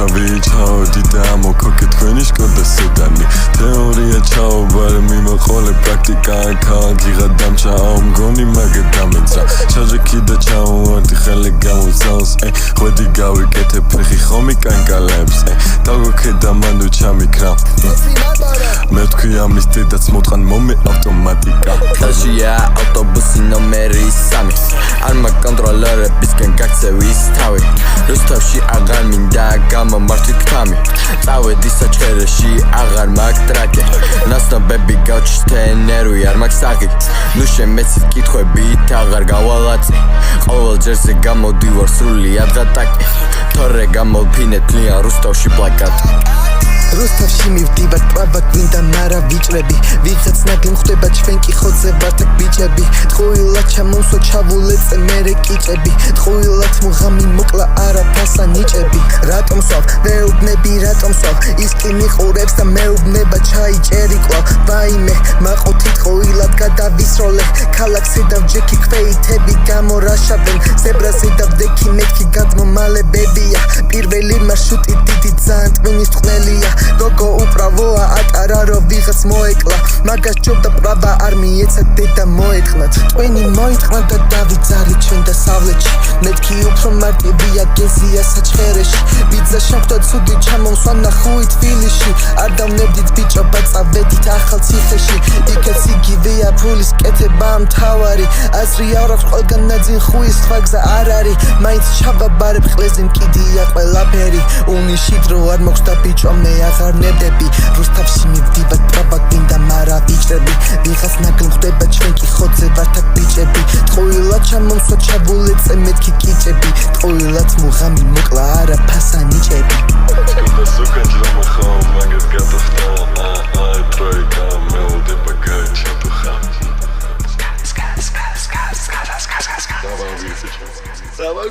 თავი ჩაოდი და მოკოკე თქვენი შკოდა სედანი თეორია ჩაობარ მიმოყოლე პრაქტიკა ქალაქიღა დამჩაო მგონი მაგე დამეცა ჩაჟექი და ჩაუვარდი ხელი გამოცავს ხვედი გავიკეთე ფეხი ხომი კანკალებს დაგოქე და მანდ ჩამიქრა მე თქვი ამის დედაც მოტყან მომე ავტომატიკა ხელშია ავტობუსი ნომერი 3 არ მაგ კონტროლერებისკენ გაქცევის თავი რუსთავში აღარ მინდა გამომართვით ქთამი წავედი საჩხერეში აღარ მაგ ტრაკი ნაცნობები გავჩიშთე ნერვი არ მაგ საღი ნუ შემეცით კითხვებით აღარ გავალაწი ყოველ ჯერზე გამოდივარ სრულიად გადაკი თორე გამოვფინეთ თლიან რუსთავში პლაკატი რუსთავში მივდივარ ყვაბა გვინდა მარა ვიჭრები ვიღაც ნაგლი ხვდება ჩვენ კი ხოძე ვართ აქ ბიჭები ტყუილად ჩამოვსო ჩავულეწე მერე კიჭები ტყუილად მუღამი მოკლა არა ფასა ნიჭები რატომ სვავ მეუბნები რატომ სვავ ის კი მიყურებს და მეუბნება ჩაიჭერი კვლავ ვაიმე მაყოთი ტყუილად გადავისროლე ქალაქზე დავჯექი ქვეითები გამორაშავენ ზებრაზე დავდექი მეთქი გადმომალებებია პირველი მარშრუტი დიდი ძალიან ტვინის ტყნელია გოგო უправოა ატარა რო ვიღაც მოეკლა მაგას ჯობდა ბრაბა არ მიეცა დედა მოეთყნათ ტვინი მოიტყნა და დავიძარი ჩვენ დასავლეთში მეთქი უფრო მარტივია გეზია საჩხერეში ვიძა შევხვდა ცუდი ჩამოვსვა ნახუი თბილისში არ დავნებდით ბიჭო ბაწავედით ახალ ციხეში იქაც იგივეა ფულის კეთება მთავარი აზრი არ აქვს ყველგან ნაძინ ხუის სხვა გზა არ არის მაინც ჩავაბარებ ყლეზე მკიდია ყველაფერი უნიში დრო არ მოხსდა ბიჭო მე აღარ ნებდები რუსთავში მივდივარ ბრაბა გვინდა მარა ვიჭრები ვიღაც ნაგლი ხვდება ჩვენ კი ხოძე ვართ აქ ბიჭები ტყუილად ჩამოვსვა ჩავულეწე მეთქი კიჭები ტყუილად მუღამი მოკლა არა ფასა ნიჭები და სუკან ჯრომახო მაგას გადახტა აი ტროიკა მეუდება გაჩატუხა Давай,